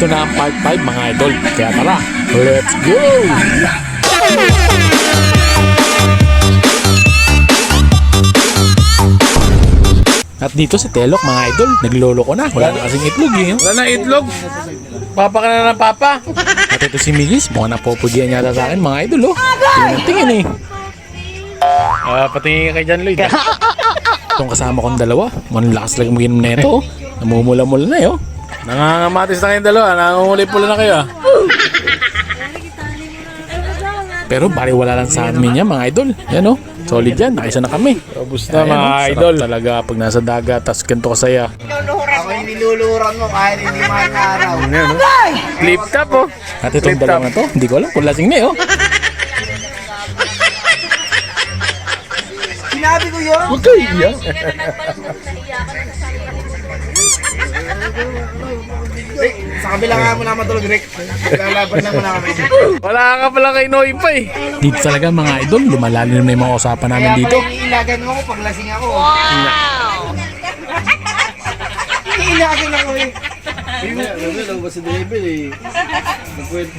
Ito na ang part 5 mga idol. Kaya tara, let's go! At dito si Telok mga idol, naglolo ko na. Wala na kasing itlog eh. Wala na itlog. Papa ka na ng papa. At ito si Milis, mukhang napopugian yata sa akin mga idol oh. Tingin eh. Patingin ka kay John Lloyd. Itong kasama kong dalawa, mukhang lakas lang mag-inom na ito oh. Namumula-mula na eh oh. Nangangamatis na kayong dalawa. Nanganguli pula na kayo. Pero bari wala lang sa amin yan mga idol. Yan oh, solid yan, nakisa na kami. Robust na mga Sarap idol. talaga pag nasa dagat, tas ganito kasaya. Ako yung niluluhuran mo kahit hindi mahal na araw. Flip top oh. At itong dalawa na to, hindi ko alam kung lasing na eh oh. Sinabi ko yun. Huwag kayo iyak. Rick, sa kabila nga mo na matulog, Rick. Lalaban na mo na kami. Wala ka pala kay Noy pa eh. Dito talaga mga idol, lumalalim na yung mga usapan namin dito. Kaya pala iniilagan mo ko pag lasing ako. Wow! Iniilagan ako eh.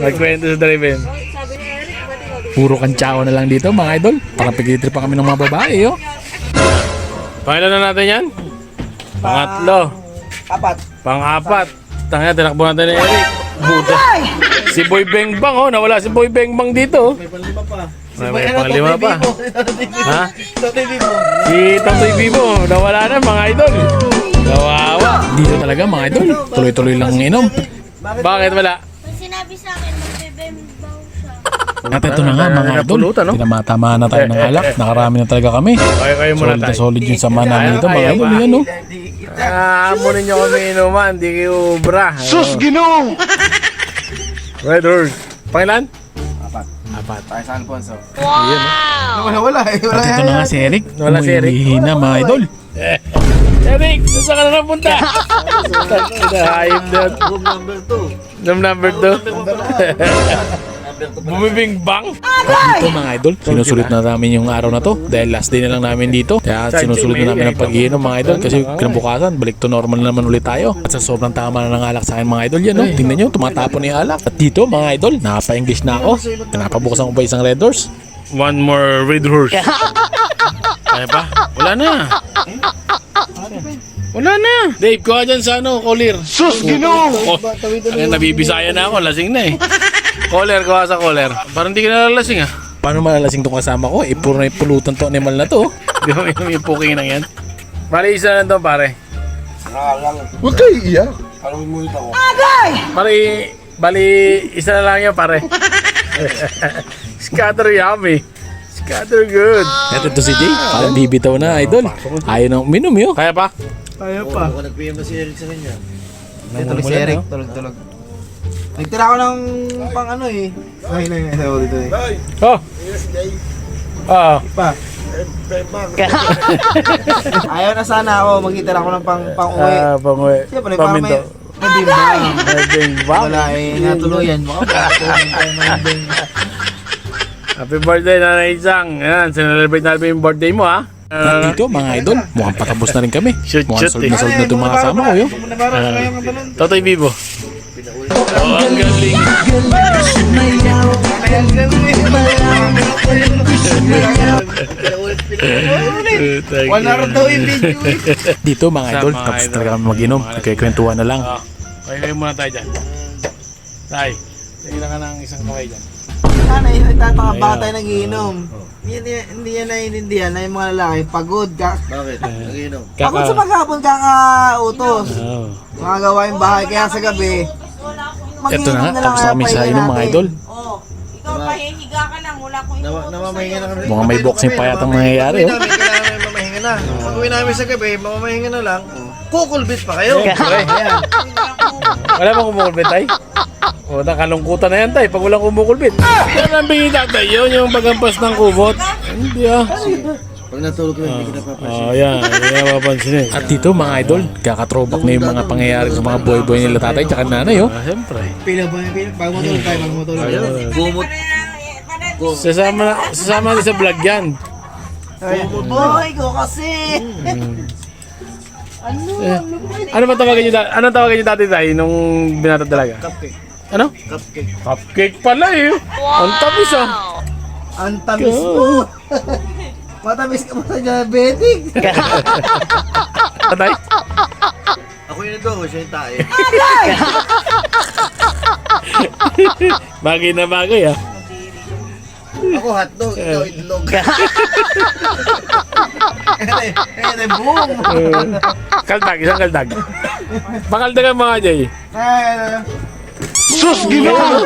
Nagkwento sa drive-in. Puro kantsao na lang dito mga idol. Parang pigitri pa kami ng mga babae oh. Pangilan na natin yan? Pangatlo. Apat. Pang-apat. Tanga, tinakbo natin ni Eric. Buta. Si Boy Bengbang oh. Nawala si Boy Bengbang dito oh. May panglima pa. Ha? Si Totoy Bibo. Nawala na mga idol. Kawawa. Dito talaga mga idol, tuloy-tuloy lang inom. Bakit wala? May sinabi sa akin, magbebembaw siya. At ito na nga mga idol, Napulutan, no? tinamatamaan na tayo ng alak. Nakarami na talaga kami. Kayo muna Solid na tayo. solid yung sama namin dito mga idol. Yan oh. Amunin nyo kami inuman. Di kayo ubra. Sus, ginong! Red Horse. Pangilan? Apat. Tayo sa Alfonso. Wow! Wala eh. At ito na nga si Eric, Wala si Eric. umihina mga idol. Eric, saan ka na napunta? Hayop na. Room number 2. Bumibing bang? At dito mga idol, sinusulit na namin yung araw na to dahil last day na lang namin dito. Kaya sinusulit na namin ang pag-iinom mga idol kasi kinabukasan balik to normal na naman ulit tayo. At sa sobrang tama na ng alak sa akin mga idol yan oh. Tingnan nyo, tumatapon na yung alak. At dito mga idol, nakapa-English na ako. Pinapabukasan ko pa isang Red Doors. One more Red Horse. Kaya pa? Wala na. Wala na. Dave, kuha dyan sa ano, Colir. Sus, ginong! Ang nabibisaya na ako, lasing na eh. Colir, kuha sa Colir. Parang hindi ka nalalasing ah. Paano malalasing tong kasama ko? Eh, puro na yung pulutan to animal na to. Di ba may puking na yan? Bali, isa lang to pare. Huwag kayo iyak. Parang umulit ako. Bali, isa na lang yan pare. Scatter yummy. Scatter good. At ito si Jay, parang bibitaw na idol. Ayaw na uminom yun. Kaya pa? Kaya pa. Nag-PM na si Eric sa kanya. Tulog si Eric. Tulog. Nagtira ako ng pang ano eh. Ay, sabi dito eh. Oh. Ah. Pa. Ayaw na sana ako. Magtitira ako ng pang-uwi. Panguwi. Siyempre, para may Paminto. bimbang. Bimbang. Wala eh, natuluyan. Baka patulong tayo ng bimbang. Happy birthday, Nanay Isang. Yan, sinelebrate natin yung birthday mo ha. At dito mga idol, mukhang patapos na rin kami. Shoot, Mukhang shoot, solid na solid na itong mga kasama ko yun. Totoy Bibo. Oh, ang galing. Wala rin daw yung video. Dito mga idol, Mga tapos idol. talaga kami mag-inom. Nagkikwentuhan na lang. Kayo muna tayo dyan. Tay, tingnan ka ng isang kaway dyan. Sana yung nagtataka baka tayo nagiinom. Hindi yan naiintindihan na yung mga lalaki. Pagod ka. Bakit? Nagiinom? Pagod sa maghapon kakautos. Oh. Mga gawain bahay. Kaya sa gabi, Ito na nga, tapos na kami sa inom mga idol. Oh, ikaw pahihiga ka lang, wala akong Namamahinga na kami. Mukhang may boxing pa yatang nangyayari oh. Kailangan namin mamahinga na. Pag uwi namin sa gabi, mamamahinga na lang. Kukulbit pa kayo. Ayan. Wala bang kumukulbit tay? O, nakalungkutan na yan tay pag walang kumukulbit. Yan ang bingita tay, yun yung pagampas ng kubot. Hindi ah. Pag natulog ko, hindi ko napapansin. Oh, yan. Hindi napapansin eh. At dito mga idol, kakatrobak na yung mga pangyayari sa mga boy-boy nila tatay tsaka nanay oh. Siyempre. Pila ba yung pila? Bago matulog tayo, bago matulog. Gumot. Sasama natin sa vlog yan. Boy, ko kasi. Ano ba tawagan niyo dati? Anong tawagan niyo dati tayo nung binata talaga? Cupcake. Ano? Cupcake. Cupcake pala eh. Ang tamis ah. Ang tamis mo. Matamis ka pa sa diabetic. Patay? Ako yung nag-go, siya yung tae. Bagay na bagay ah. Ako hotdog, ikaw itlog. Ete, boom! Kaldag, isang kaldag. Pakaldagan mga Jay. Sus, ginawa!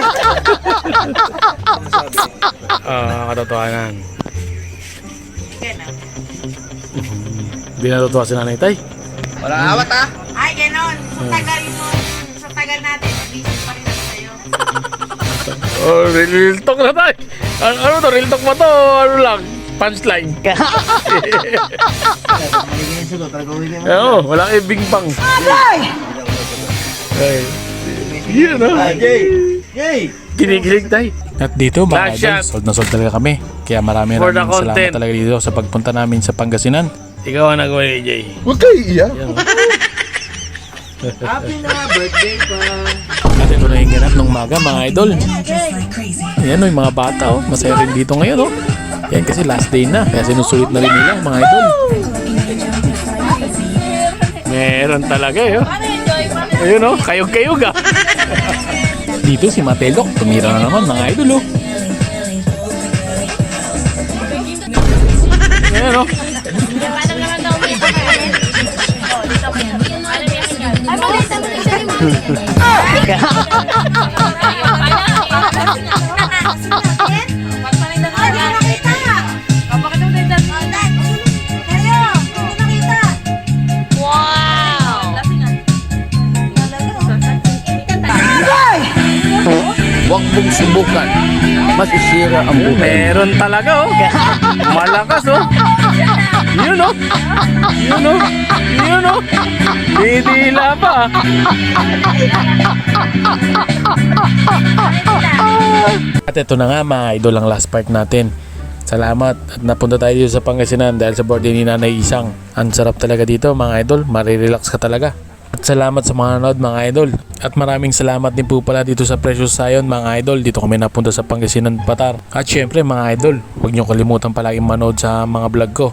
Katotohanan. Hindi natutuwa si Nanay Tay. Wala awat ah! Ay, ganon. Sa tagal natin, busy pa rin ako sa'yo. Oh, real talk na tayo. Ano to? Real talk ba to? Ano lang? Punchline. Magiging yung sugot, talaga uwi kayo. Oo, wala kay Bing Bang. Ay. Yun no? Jay! Jay! Kinikilig tayo. At dito mga Last idol, shot. sold na sold talaga kami. Kaya maraming For the salamat content. talaga dito sa pagpunta namin sa Pangasinan. Ikaw ang nagawa ni Jay. Huwag kayo iiyak. Happy na birthday pa! At ito na yung ganap ng maga mga idol. Ayan o yung mga bata oh. Masaya rin dito ngayon oh. Yan kasi last day na. Kaya sinusulit na rin nila mga idol. Meron talaga eh. Oh. Paano yun, Joy? Paano yun? Ayun oh, kayog-kayog ah. Dito si Matelok. Tumira na naman mga idol oh. Ayan oh. Paano naman daw umiyak ka ngayon? Oh, dito mo yan. Paano umiyak ka? Ay, maliit na maliit na rin. Huwag mong subukan. Masisira ang buhay. Meron talaga oh. Malakas oh. Yun oh. Yun oh. Yun oh. Didila pa. At ito na nga mga idol ang last part natin. Salamat at napunta tayo dito sa Pangasinan dahil sa birthday ni Nanay Isang. Ang sarap talaga dito mga idol, marirelax ka talaga. At salamat sa mga nanood mga idol. At maraming salamat din po pala dito sa Precious Zion mga idol. Dito kami napunta sa Pangasinan Batar. At syempre mga idol, huwag niyo kalimutan palaging manood sa mga vlog ko.